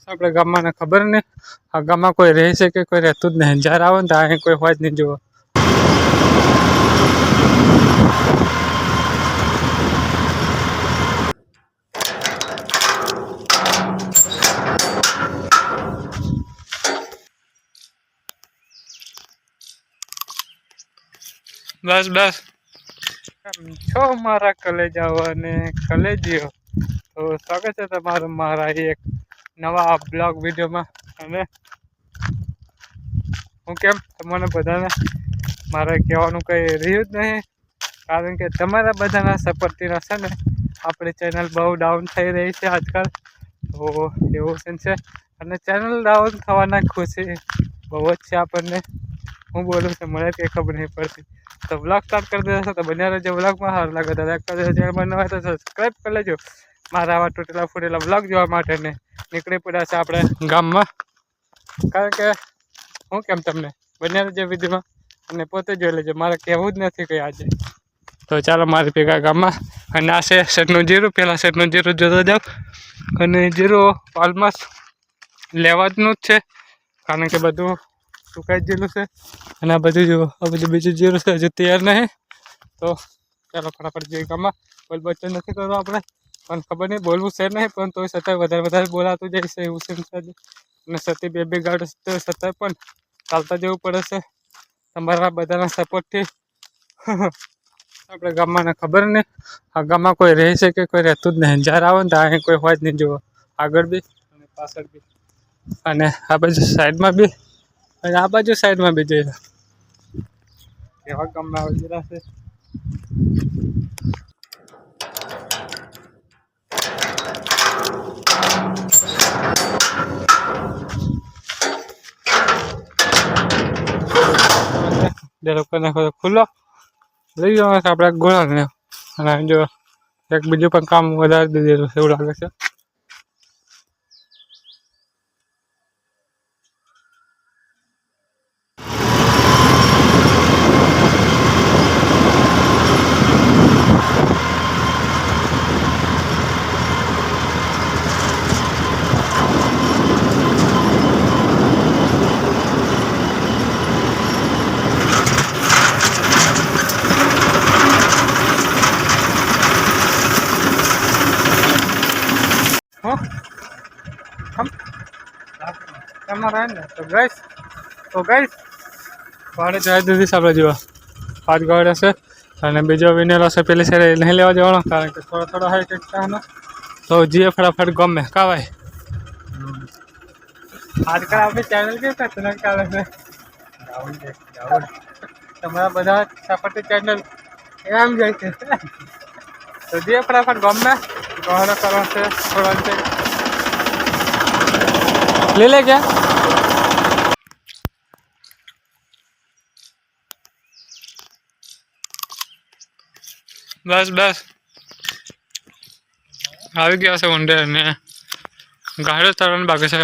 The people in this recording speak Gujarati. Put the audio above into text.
આપણે ગામમાં ખબર નહીં આ ગામમાં કોઈ રહે છે કે કોઈ રહેતું જ નહીં. જ્યારે આવો ને તો અહીં કોઈ હોય જ નહીં. જુઓ બસ બસ છો મારા કલેજાઓ અને કલેજીઓ. તો સ્વાગત છે તમારું મારા એક નવા બ્લોગ વિડીયોમાં. અને હું કેમ તમને બધાને મારે કહેવાનું કંઈ રહ્યું જ નહીં, કારણ કે તમારા બધાના સપોર્ટથી છે ને આપણી ચેનલ બહુ ડાઉન થઈ રહી છે આજકાલ. તો એવું છે અને ચેનલ ડાઉન થવાના ખુશી બહુ જ છે આપણને. હું બોલું છું મને કંઈ ખબર નહીં પડતી. તો વ્લોગ સ્ટાર્ટ કરી દેશો તો બન્યા રહેજો વ્લોગમાં. સારું લાગે તો લાઈક કરી દેજો, ચેનલ બનવા હોય તો સબસ્ક્રાઈબ કરી લેજો મારા આવા તૂટેલા ફૂટેલા વ્લોગ જોવા માટે. ને નીકળી પડ્યા છે આપણે ગામમાં, કારણ કે હું કેમ તમને બન્યા રહેજો વિડીયોમાં અને પોતે જોઈ લેજો. મારે કહેવું જ નથી કંઈ આજે. તો ચાલો મારી ભેગા ગામમાં. અને આ છે શેઠનું જીરું. પહેલાં શેઠનું જીરું જોતો જાવ. અને જીરું ઓલમોસ્ટ લેવાનું જ છે, કારણ કે બધું સુકાઈ ગયેલું છે. અને આ બધું જો આ બધું બીજું જીરું છે હજુ તૈયાર નહીં. તો ચાલો ફટાફટ જઈએ ગામમાં. બોલ બચ્ચો નથી કરવો આપણે, પણ ખબર નહીં બોલવું છે નહીં, પણ તો છતાંય વધારે બોલાતું જાય છે એવું છે. અને સતી બે ગાડી તો છતાંય પણ ચાલતા જવું પડે છે તમારા બધાના સપોર્ટથી. આપણે ગામમાં ખબર નહીં આ ગામમાં કોઈ રહે છે કે કોઈ રહેતું જ નહીં. જ્યારે આવો ને તો અહીં કોઈ હોય જ નહીં. જુઓ આગળ બી અને પાછળ બી, અને આ બાજુ સાઈડમાં બી, અને આ બાજુ સાઈડમાં બી જઈ એવા ગામમાં આવી ગયેલા છે. ખુલ્લો લઈ જવા છે આપણે ગોળાને. અને જો એક બીજું પણ કામ વધારે દીધેલું છે એવું લાગે છે. તો ગાઈસ વાડે જઈ દીધી આપણે જોવા 5 ગાડે છે. અને બીજો વિનેલો છે પેલી સાઈડ નહીં લેવા જવાનો, કારણ કે થોડો હાઈ ટેક છે. તો જીએ ફટાફટ ગમે કા ભાઈ. આજકાલ આપણી ચેનલ કેવી ખતરનાક ચાલે છે. તમારા બધા સપોર્ટની ચેનલ એમ જાય છે. તો જીએ ફટાફટ ગમે ગહરો કરવા છે થોડા છે ले ले क्या बस बस આવી ગયા છે ઊંડે અને ગાડો તરવાનું બાકી છે.